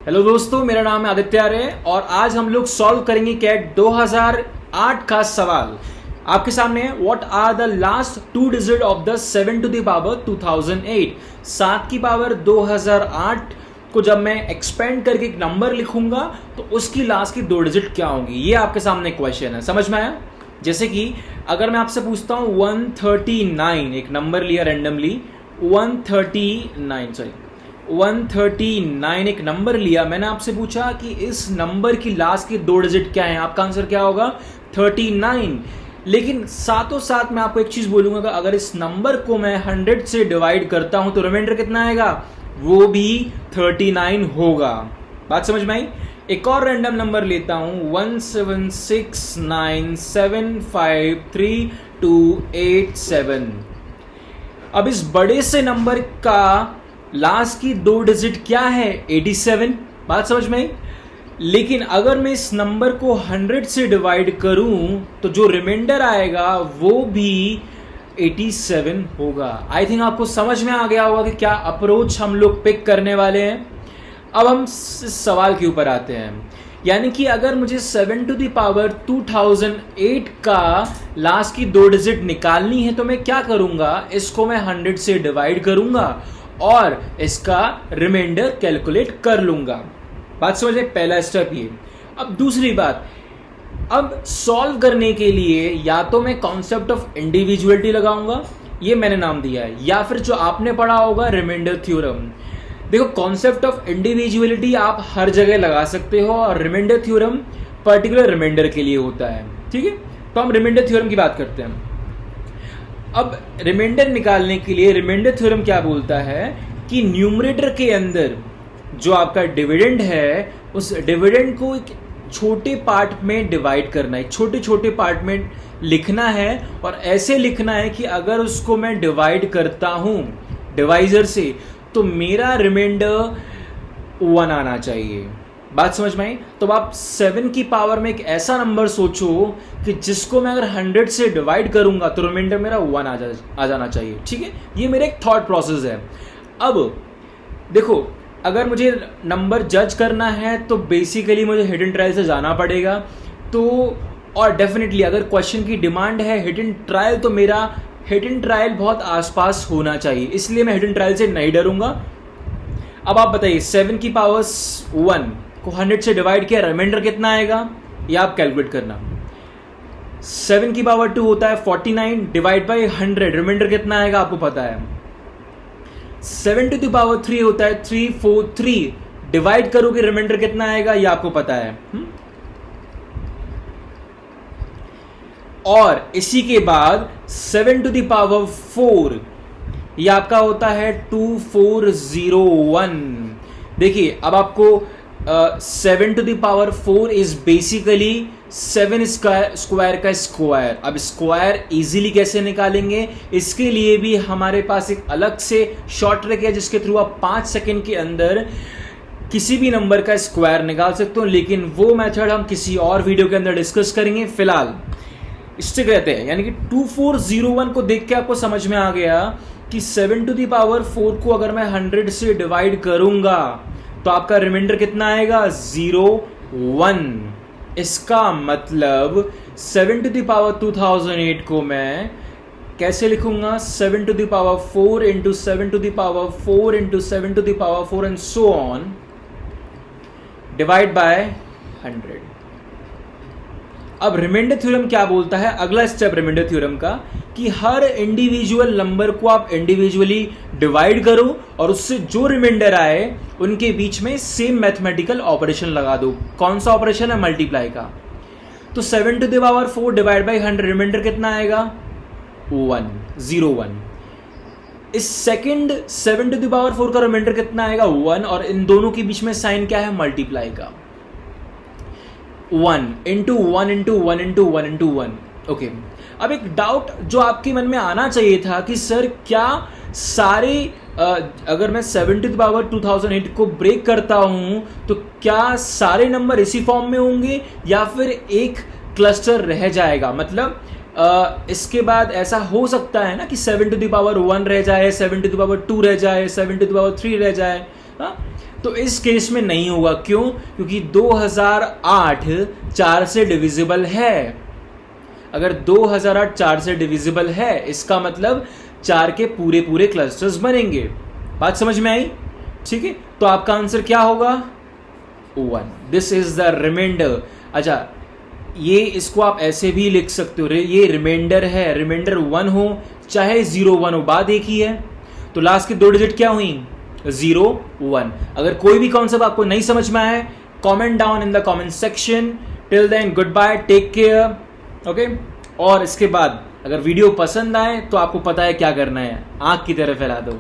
Hello दोस्तों, मेरा नाम है आदित्य आर्य और आज हम लोग सॉल्व करेंगे कैट 2008 का सवाल। आपके सामने है what are the last two digit of the 7 to the power 2008। 7 की पावर 2008 को जब मैं एक्सपेंड करके एक नंबर लिखूंगा तो उसकी लास्ट की 2 डिजिट क्या होंगी, ये आपके सामने क्वेश्चन है। समझ में आया? जैसे कि अगर मैं आपसे पूछता हूं 139, एक नंबर लिया रैंडमली 139 एक नंबर लिया, मैंने आपसे पूछा कि इस नंबर की लास्ट की 2 डिजिट क्या है, आपका आंसर क्या होगा? 39। लेकिन साथों साथ मैं आपको एक चीज बोलूंगा कि अगर इस नंबर को मैं 100 से डिवाइड करता हूं तो रिमाइंडर कितना आएगा? वो भी 39 होगा। बात समझ में आई? एक और रैंडम नंबर लेता हूं 17697532287। अब इस बड़े से नंबर का लास्ट की 2 डिजिट क्या है? 87। बात समझ में आई? लेकिन अगर मैं इस नंबर को 100 से डिवाइड करूं तो जो रिमाइंडर आएगा वो भी 87 होगा। आई थिंक आपको समझ में आ गया होगा कि क्या अप्रोच हम लोग पिक करने वाले हैं। अब हम इस सवाल के ऊपर आते हैं, यानी कि अगर मुझे 7 टू द पावर 2008 का लास्ट की 2 डिजिट निकालनी है तो मैं क्या करूंगा? इसको मैं 100 से डिवाइड करूंगा और इसका रिमाइंडर कैलकुलेट कर लूंगा। बात समझे? पहला स्टेप ये। अब दूसरी बात, अब सॉल्व करने के लिए या तो मैं कॉन्सेप्ट ऑफ इंडिविजुअलिटी लगाऊंगा, ये मैंने नाम दिया है, या फिर जो आपने पढ़ा होगा रिमाइंडर थ्योरम। देखो, कॉन्सेप्ट ऑफ इंडिविजुअलिटी आप हर जगह लगा सकते हो और रिमाइंडर थ्योरम पर्टिकुलर रिमाइंडर के लिए होता है। ठीक है, तो हम रिमाइंडर थ्योरम की बात करते हैं। अब रिमाइंडर निकालने के लिए रिमाइंडर थ्योरम क्या बोलता है कि न्यूमरेटर के अंदर जो आपका डिविडेंड है उस डिविडेंड को एक छोटे पार्ट में डिवाइड करना है, छोटे छोटे पार्ट में लिखना है और ऐसे लिखना है कि अगर उसको मैं डिवाइड करता हूं डिवाइजर से तो मेरा रिमाइंडर 1 आना चाहिए। बात समझ में आई? तो आप 7 की पावर में एक ऐसा नंबर सोचो कि जिसको मैं अगर 100 से डिवाइड करूंगा तो रिमाइंडर मेरा 1 आ जाना चाहिए। ठीक है, ये मेरा एक थॉट प्रोसेस है। अब देखो, अगर मुझे नंबर जज करना है तो बेसिकली मुझे हिडन ट्रायल से जाना पड़ेगा। तो और डेफिनेटली अगर क्वेश्चन की डिमांड है हिडन ट्रायल तो मेरा हिडन ट्रायल बहुत आसपास होना चाहिए, इसलिए मैं हिडन ट्रायल से नहीं डरूंगा। अब आप बताइए 7 की पावर 1 को 100 से डिवाइड किया, रिमाइंडर कितना आएगा ये आप कैलकुलेट करना। 7 की पावर 2 होता है 49 डिवाइड बाई 100, रिमाइंडर कितना आएगा आपको पता है। 7 टू द पावर 3 होता है 343 डिवाइड करोगे रिमाइंडर कितना आएगा ये आपको पता है। और इसी के बाद 7 टू द पावर 4 ये आपका होता है 2401। देखिए, अब आपको 7 to the power 4 is basically 7 square का स्क्वायर। अब स्क्वायर इजीली कैसे निकालेंगे, इसके लिए भी हमारे पास एक अलग से शॉर्ट ट्रिक है जिसके थ्रू आप 5 सेकंड के अंदर किसी भी नंबर का स्क्वायर निकाल सकते हो, लेकिन वो मेथड हम किसी और वीडियो के अंदर डिस्कस करेंगे। फिलहाल स्टिक रहते हैं, यानी कि 2401 को देख के आपको समझ में आ गया कि 7 टू द पावर 4 को अगर मैं 100 से डिवाइड करूंगा तो आपका रिमाइंडर कितना आएगा? 01। इसका मतलब 7 टू द पावर 2008 को मैं कैसे लिखूंगा? 7 to the power 4 into 7 to the power 4 into 7 to the power 4 and so on divide by 100। अब रिमाइंडर थ्योरम क्या बोलता है? अगला स्टेप रिमाइंडर थ्योरम का कि हर इंडिविजुअल नंबर को आप इंडिविजुअली डिवाइड करो और उससे जो रिमाइंडर आए उनके बीच में सेम मैथमेटिकल ऑपरेशन लगा दो। कौन सा ऑपरेशन है? मल्टीप्लाई का। तो 7 to the power 4 divide by 100, reminder कितना आएगा? 101। इस सेकंड 7 टू द पावर 4 का रिमाइंडर कितना आएगा? 1, और इन दोनों के बीच में साइन क्या है? मल्टीप्लाई का। 1 into 1 into 1 into 1 into 1। Okay, अब एक डाउट जो आपके मन में आना चाहिए था कि सर क्या सारे अगर मैं 7 टू द पावर 2008 को ब्रेक करता हूं तो क्या सारे नंबर इसी फॉर्म में होंगे या फिर एक क्लस्टर रह जाएगा? मतलब इसके बाद ऐसा हो सकता है ना कि 7 टू द पावर 1 रह जाए, 7 टू द पावर 2 रह जाए, 7 टू द पावर 3 रह जाए। हाँ, तो इस केस में नहीं होगा। क्यों? क्योंकि 2008 4 से डिविजिबल है। अगर 2008 4 से डिविजिबल है, इसका मतलब 4 के पूरे पूरे क्लस्टर्स बनेंगे। बात समझ में आई? ठीक है, तो आपका आंसर क्या होगा? 1। This is the reminder. अच्छा, ये इसको आप ऐसे भी लिख सकते हो, ये रिमाइंडर है, रिमाइंडर 1 हो चाहे 0 1 हो, बात एक ही है। तो लास्ट की 2 डिजिट क्या हुई? 0 1। अगर कोई भी कॉन्सेप्ट आपको नहीं समझ में आए, comment down in the comment section. Till then goodbye, take care. Okay, और इसके बाद अगर वीडियो पसंद आए तो आपको पता है क्या करना है, आंख की तरह फैला दो।